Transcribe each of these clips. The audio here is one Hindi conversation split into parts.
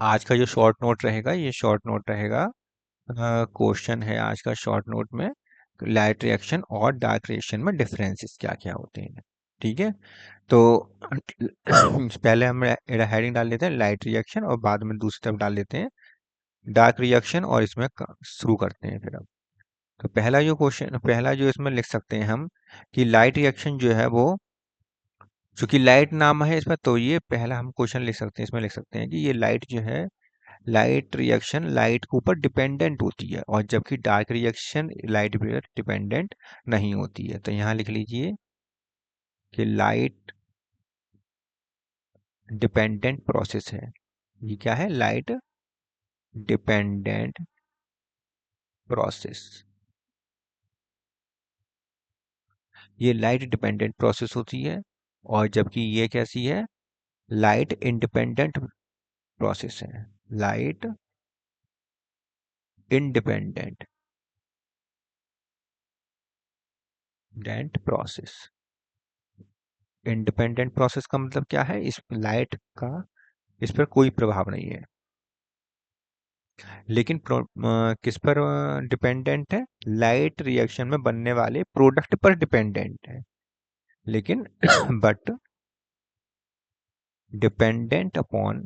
आज का जो शॉर्ट नोट रहेगा, ये शॉर्ट नोट रहेगा, क्वेश्चन है आज का शॉर्ट नोट में, लाइट रिएक्शन और डार्क रिएक्शन में डिफरेंसेस क्या क्या होते हैं। ठीक है, तो पहले हम हेडिंग डाल लेते हैं लाइट रिएक्शन और बाद में दूसरी तरफ डाल लेते हैं डार्क रिएक्शन और इसमें शुरू करते हैं फिर अब। तो पहला जो इसमें लिख सकते हैं हम कि लाइट रिएक्शन जो है वो, चूंकि लाइट नाम है इसमें, तो ये पहला हम क्वेश्चन लिख सकते हैं, इसमें लिख सकते हैं कि ये लाइट जो है, लाइट रिएक्शन लाइट के ऊपर डिपेंडेंट होती है, और जबकि डार्क रिएक्शन लाइट पर डिपेंडेंट नहीं होती है। तो यहाँ लिख लीजिए कि लाइट डिपेंडेंट प्रोसेस है। ये क्या है? Light dependent process. ये लाइट डिपेंडेंट प्रोसेस होती है, और जबकि ये कैसी है? लाइट इंडिपेंडेंट प्रोसेस है। Light independent dent process. Independent process का मतलब क्या है? इस लाइट का इस पर कोई प्रभाव नहीं है, लेकिन किस पर डिपेंडेंट है? लाइट रिएक्शन में बनने वाले प्रोडक्ट पर डिपेंडेंट है, लेकिन but dependent upon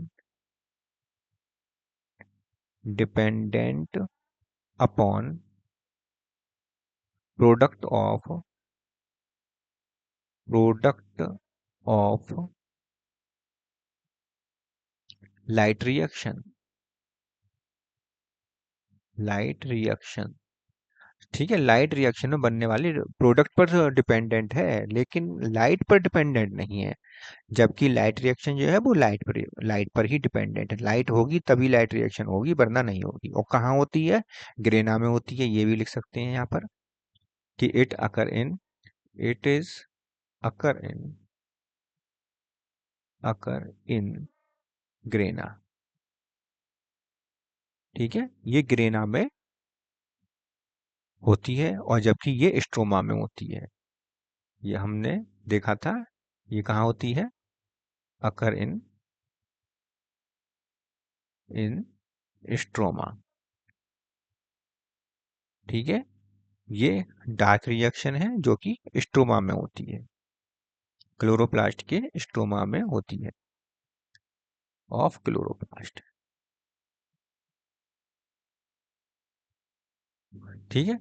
dependent upon product of product of light reaction. Light reaction, ठीक है, लाइट रिएक्शन में बनने वाले प्रोडक्ट पर डिपेंडेंट है, लेकिन लाइट पर डिपेंडेंट नहीं है। जबकि लाइट रिएक्शन जो है वो लाइट पर ही डिपेंडेंट है। लाइट होगी तभी लाइट रिएक्शन होगी, वरना नहीं होगी। और कहाँ होती है? ग्रेना में होती है। ये भी लिख सकते हैं यहाँ पर कि it is occur in occur in grana. ठीक है, ये ग्रेना में होती है, और जबकि ये स्ट्रोमा में होती है। ये हमने देखा था। ये कहाँ होती है? अकर इन स्ट्रोमा। ठीक है, ये डार्क रिएक्शन है जो कि स्ट्रोमा में होती है, क्लोरोप्लास्ट के स्ट्रोमा में होती है, ऑफ क्लोरोप्लास्ट। ठीक है,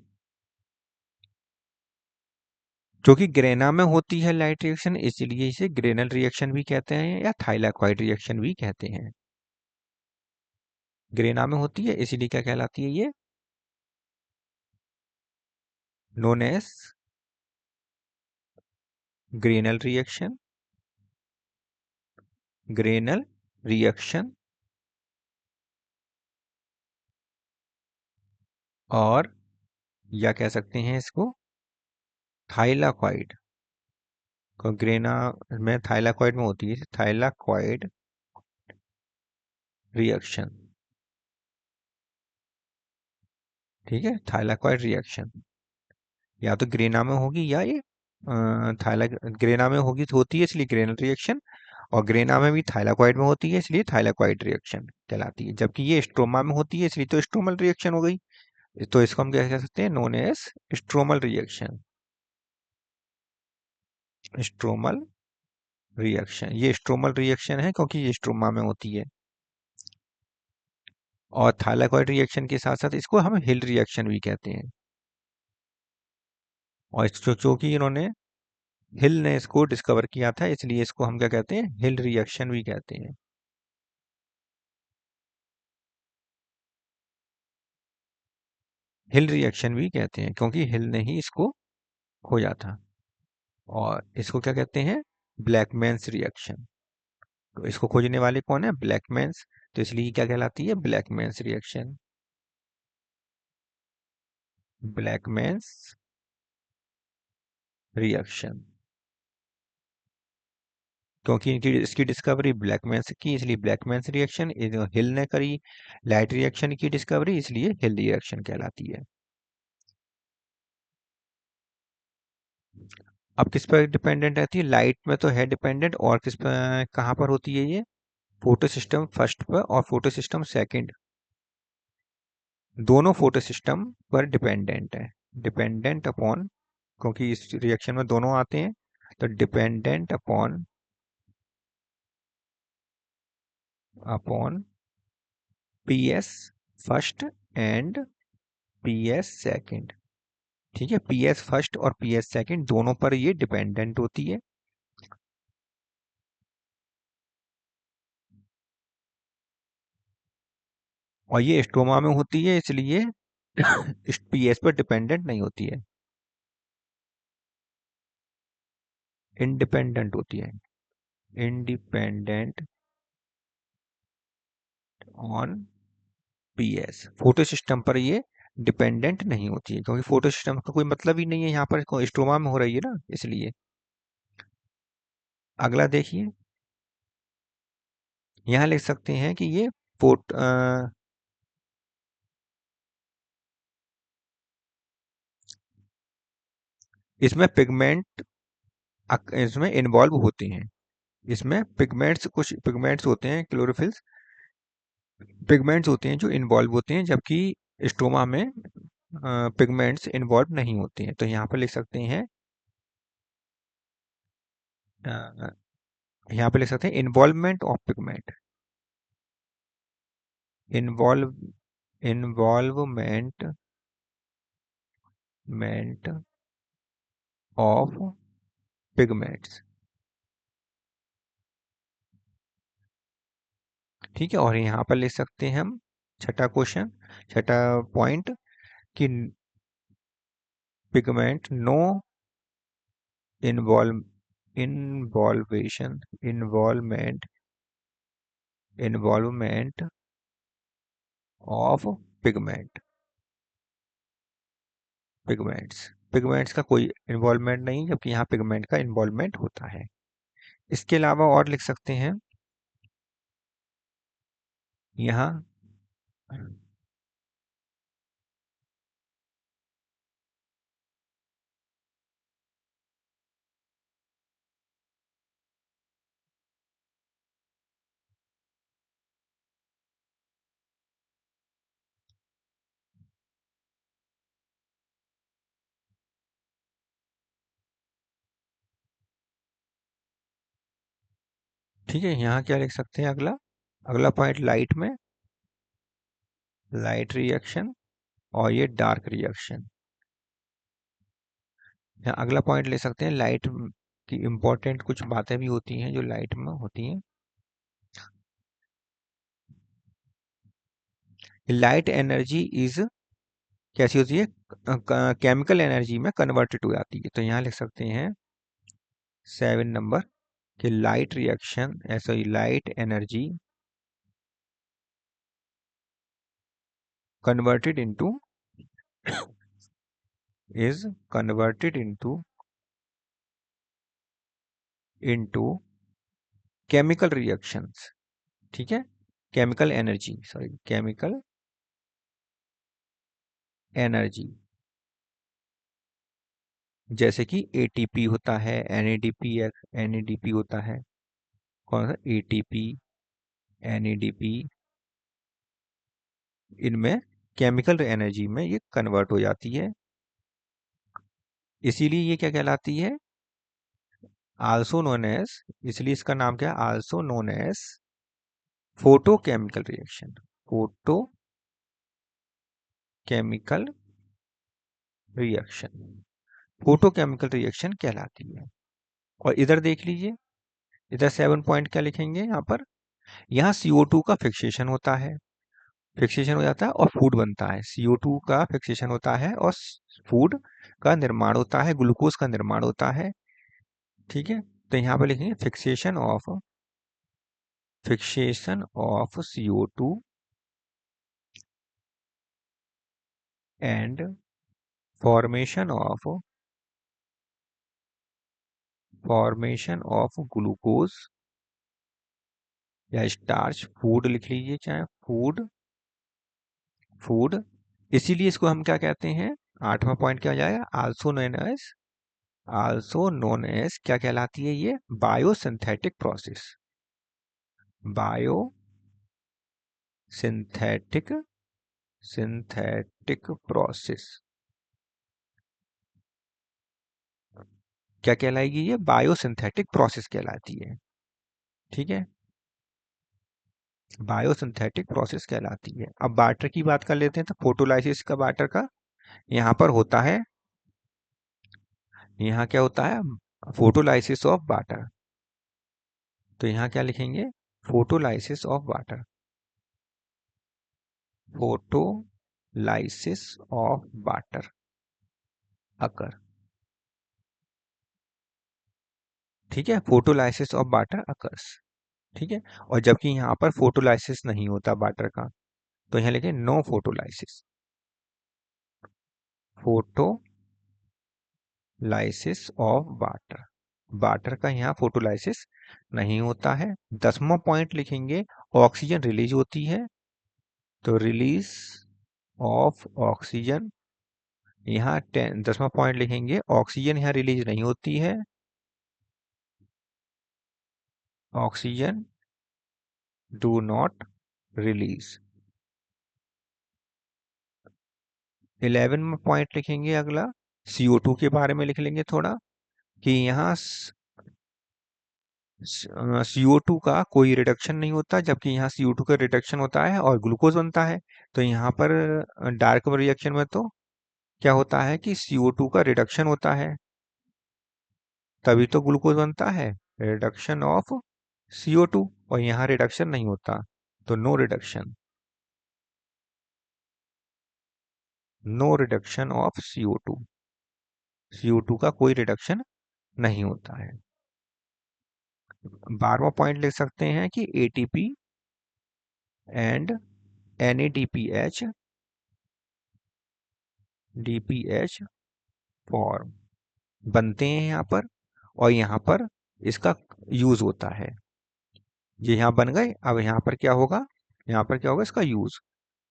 जो कि ग्रेना में होती है लाइट रिएक्शन, इसलिए इसे ग्रेनल रिएक्शन भी कहते हैं या थाइलाकॉइड रिएक्शन भी कहते हैं। ग्रेना में होती है इसीलिए क्या कहलाती है ये? Known as granal reaction. Granal reaction, और या कह सकते हैं इसको थाइलाकॉइड। को ग्रेना में थाइलाकॉइड में होती है थाइलाकॉइड रिएक्शन। ठीक है, थाइलाकॉइड रिएक्शन या तो ग्रेना में होगी या ये थाइला ग्रेना में होगी तो होती है इसलिए ग्रेनल रिएक्शन, और ग्रेना में भी थाइलाकॉइड में होती है इसलिए थाइलाकॉइड रिएक्शन कहलाती है। जबकि ये स्ट्रोमा में होती है इसलिए तो स्ट्रोमल रिएक्शन हो गई। तो इसको हम क्या कह सकते हैं? Known as stromal reaction. Stromal reaction, ये स्ट्रोमल रिएक्शन है क्योंकि ये स्ट्रोमा में होती है। और थाइलाकॉइड रिएक्शन के साथ साथ इसको हम हिल रिएक्शन भी कहते हैं। और चूंकि इन्होंने हिल ने इसको डिस्कवर किया था इसलिए इसको हम क्या कहते हैं? हिल रिएक्शन भी कहते हैं। हिल रिएक्शन भी कहते हैं क्योंकि हिल ने ही इसको खोजा था। और इसको क्या कहते हैं? ब्लैकमैन्स रिएक्शन। तो इसको खोजने वाले कौन है? ब्लैकमैन्स। तो इसलिए क्या कहलाती है? ब्लैकमैन्स रिएक्शन। ब्लैकमैन्स रिएक्शन, क्योंकि इनकी इसकी डिस्कवरी ब्लैकमैन से की इसलिए ब्लैकमैन्स रिएक्शन। हिल ने करी लाइट रिएक्शन की डिस्कवरी इसलिए हिल रिएक्शन कहलाती है। अब किस पर डिपेंडेंट रहती है? लाइट में तो है डिपेंडेंट, और किस पर कहाँ पर होती है ये? फोटो सिस्टम फर्स्ट पर और फोटो सिस्टम सेकंड, दोनों फोटो सिस्टम पर डिपेंडेंट है। डिपेंडेंट अपॉन, क्योंकि इस रिएक्शन में दोनों आते हैं, तो dependent upon upon PS first and PS second. ठीक है, पीएस फर्स्ट और पीएस सेकंड दोनों पर ये डिपेंडेंट होती है। और ये स्ट्रोमा में होती है, इसलिए पीएस पर डिपेंडेंट नहीं होती है, इंडिपेंडेंट होती है। Independent on PS, photo system पर ये डिपेंडेंट नहीं होती है, क्योंकि फोटो सिस्टम का कोई मतलब ही नहीं है, यहाँ पर स्ट्रोमा में हो रही है ना, इसलिए। अगला देखिए, यहाँ लिख सकते हैं कि ये फोट इसमें पिगमेंट इसमें इन्वॉल्व होते हैं। इसमें पिगमेंट्स, कुछ पिगमेंट्स होते हैं, क्लोरोफिल्स पिगमेंट्स होते हैं जो इन्वॉल्व होते हैं, जबकि स्ट्रोमा में पिगमेंट्स इन्वॉल्व नहीं होते हैं। तो यहाँ पर लिख सकते हैं, अ, यहाँ पे लिख सकते हैं involvement of pigment, involve involvement meant of pigments. ठीक है, और यहाँ पर लिख सकते हैं हम छठा क्वेश्चन, छठा पॉइंट, कि pigment no involve इन्वॉल्वेशन involvement of pigment pigments pigments का कोई इन्वॉल्वमेंट नहीं, जबकि यहाँ पिगमेंट का इन्वॉल्वमेंट होता है। इसके अलावा और लिख सकते हैं यहाँ, ठीक है, यहाँ क्या लिख सकते हैं, अगला अगला पॉइंट, लाइट में लाइट रिएक्शन और ये डार्क रिएक्शन। यहाँ अगला पॉइंट ले सकते हैं, लाइट की इम्पोर्टेंट कुछ बातें भी होती हैं जो लाइट में होती हैं। लाइट एनर्जी इज कैसी होती है, केमिकल एनर्जी में कन्वर्टेड हो जाती है। तो यहाँ लिख सकते हैं 7 नंबर, कि लाइट रिएक्शन ऐसा, light energy converted into is converted into chemical reactions. ठीक है, chemical energy, sorry, chemical energy, जैसे कि एटीपी होता है, एनएडीपी, एनएडीपी होता है, कौन सा, एटीपी, एनएडीपी, इनमें केमिकल एनर्जी में ये कन्वर्ट हो जाती है, इसीलिए ये क्या कहलाती है, आल्सो नोन एज, इसलिए इसका नाम क्या है, also known as photochemical reaction. Photochemical reaction, photochemical reaction कहलाती है। और इधर देख लीजिए, इधर 7 पॉइंट क्या लिखेंगे यहाँ पर, यहाँ CO2 का फिक्सेशन होता है, फिक्सेशन हो जाता है और फूड बनता है। CO2 का फिक्सेशन होता है और फूड का निर्माण होता है, ग्लूकोज का निर्माण होता है। ठीक है, तो यहाँ पे लिखेंगे fixation of CO2 and formation of glucose या स्टार्च, फूड लिख लीजिए, चाहे फूड फूड इसीलिए इसको हम क्या कहते हैं, 8वां पॉइंट क्या हो जाएगा, आल्सो नोन एज क्या कहलाती है, ये biosynthetic process. Bio synthetic synthetic process क्या कहलाएगी? ये बायोसिंथेटिक प्रोसेस कहलाती है। ठीक है, बायोसिंथेटिक प्रोसेस कहलाती है। अब वाटर की बात कर लेते हैं, तो फोटोलाइसिस का वाटर का यहाँ पर होता है, यहाँ क्या होता है? Photolysis of water. तो यहाँ क्या लिखेंगे? Photolysis of water, photolysis of water occur. ठीक है, फोटोलाइसिस ऑफ वाटर अकर्स। ठीक है, और जबकि यहाँ पर फोटोलाइसिस नहीं होता वाटर का, तो यहाँ लिखे no photolysis, photolysis of water. Water का यहाँ फोटोलाइसिस नहीं होता है। 10वां पॉइंट लिखेंगे, ऑक्सीजन रिलीज होती है। तो रिलीज ऑफ ऑक्सीजन, यहाँ 10वां पॉइंट लिखेंगे, ऑक्सीजन यहाँ रिलीज नहीं होती है। Oxygen do not release. 11वां पॉइंट लिखेंगे अगला, CO2 के बारे में लिख लेंगे थोड़ा, कि यहाँ CO2 का कोई रिडक्शन नहीं होता, जबकि यहाँ CO2 का रिडक्शन होता है और ग्लूकोज बनता है। तो यहाँ पर डार्क रिएक्शन में तो क्या होता है कि CO2 का रिडक्शन होता है, तभी तो ग्लूकोज बनता है, रिडक्शन ऑफ CO2। और यहाँ रिडक्शन नहीं होता, तो no reduction, no reduction of CO2। CO2 का कोई रिडक्शन नहीं होता है। 12वां पॉइंट लिख सकते हैं कि ATP and NADPH DPH form बनते हैं यहाँ पर, और यहाँ पर इसका यूज होता है। ये यहाँ बन गए, अब यहाँ पर क्या होगा? यहाँ पर क्या होगा? इसका यूज।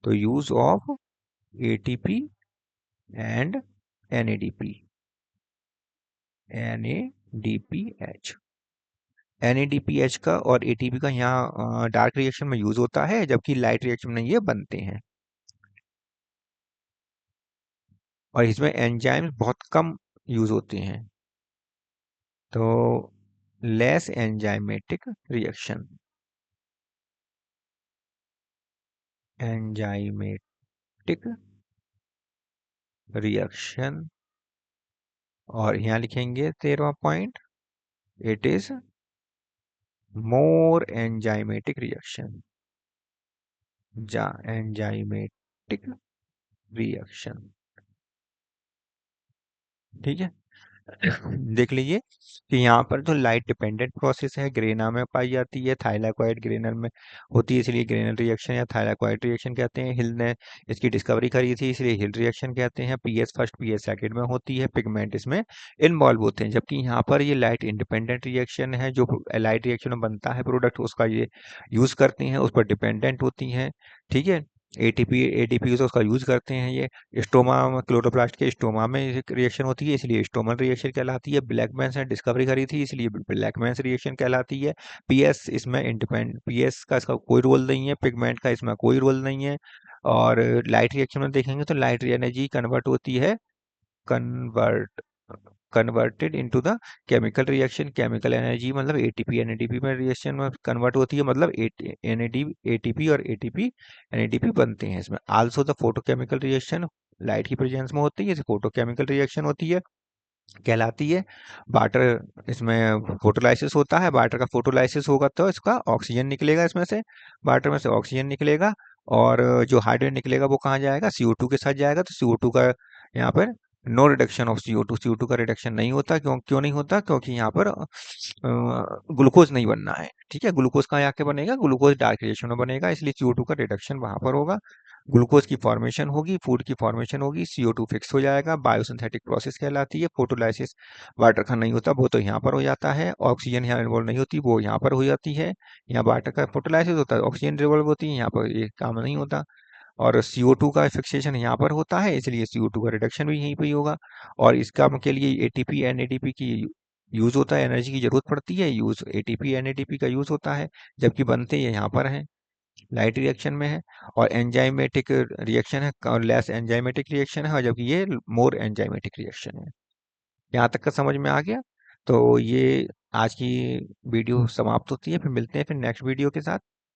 तो use of ATP and NADP NADPH NADPH का और ATP का यहाँ डार्क रिएक्शन में यूज होता है, जबकि लाइट रिएक्शन में ये बनते हैं। और इसमें एंजाइम्स बहुत कम यूज होते हैं, तो less enzymatic reaction, enzymatic reaction. और यहाँ लिखेंगे 13वां point, it is more enzymatic reaction, जा एंजाइमेटिक रिएक्शन। ठीक है, देख लीजिए कि यहाँ पर जो लाइट डिपेंडेंट प्रोसेस है ग्रेना में पाई जाती है, थाइलाकोइड ग्रेनल में होती है, इसलिए ग्रेनल रिएक्शन या थाइलाकोइड रिएक्शन कहते हैं। हिल ने इसकी डिस्कवरी करी थी, इसलिए हिल रिएक्शन कहते हैं। PS फर्स्ट PS सेकंड में होती है, पिगमेंट इसमें इन्वॉल्व होते हैं। जबकि यहाँ पर ये लाइट इंडिपेंडेंट रिएक्शन है, जो लाइट रिएक्शन में बनता है प्रोडक्ट, उसका ये यूज करती हैं, उस पर डिपेंडेंट होती हैं। ठीक है, ATP ADP उसका यूज करते हैं। ये स्टोमा, क्लोरोप्लास्ट के स्टोमा में रिएक्शन होती है, इसलिए स्टोमल रिएक्शन कहलाती है। ब्लैकमैन ने डिस्कवरी करी थी, इसलिए ब्लैकमैन रिएक्शन कहलाती है। PS इसमें इंडिपेंडेंट, PS का इसका कोई रोल नहीं है, पिगमेंट का इसमें कोई रोल नहीं है। और लाइट रिएक्शन में देखेंगे तो लाइट एनर्जी कन्वर्ट होती है, convert converted into the chemical reaction. Chemical energy मतलब ATP NADP में रिएक्शन में कन्वर्ट होती है, मतलब ATP और ATP NADP बनते हैं इसमें। Also the photochemical reaction light की प्रेजेंस में होती है, फोटोकेमिकल रिएक्शन होती है, कहलाती है। वाटर इसमें फोटोलाइसिस होता है, वाटर का फोटोलाइसिस होगा तो इसका ऑक्सीजन निकलेगा, इसमें से वाटर में से ऑक्सीजन निकलेगा। और जो हाइड्रोजन निकलेगा वो कहाँ जाएगा? CO2 के साथ जाएगा। तो CO2 का यहाँ पर नो रिडक्शन ऑफ CO2 का रिडक्शन नहीं होता। क्यों नहीं होता? क्योंकि यहाँ पर ग्लूकोज नहीं बनना है। ठीक है, ग्लूकोज कहाँ आके बनेगा? ग्लूकोज डार्क रिएक्शन में बनेगा, इसलिए CO2 का रिडक्शन वहां पर होगा, ग्लूकोज की फॉर्मेशन होगी, फूड की फॉर्मेशन होगी, CO2 फिक्स हो जाएगा। बायोसिंथेटिक प्रोसेस कहलाती है। फोटोलाइसिस वाटर का नहीं होता, वो तो यहाँ पर हो जाता है। ऑक्सीजन यहाँ इन्वॉल्व नहीं होती, वो यहाँ पर हो जाती है। यहाँ वाटर का फोटोलाइसिस होता है, ऑक्सीजन इन्वॉल्व होती है, यहाँ पर ये काम नहीं होता। और CO2 का फिक्सेशन यहाँ पर होता है, इसलिए CO2 का रिडक्शन भी यहीं पर ही होगा। और इस काम के लिए ATP NADP की यूज होता है, एनर्जी की जरूरत पड़ती है, यूज एटीपी एनएडीपी का यूज होता है, जबकि बनते ये यहाँ पर हैं, लाइट रिएक्शन में है। और एंजाइमेटिक रिएक्शन है और लेस एंजाइमेटिक रिएक्शन है, और जबकि ये मोर एंजाइमेटिक रिएक्शन है। यहाँ तक का समझ में आ गया? तो ये आज की वीडियो समाप्त होती है, फिर मिलते हैं फिर नेक्स्ट वीडियो के साथ।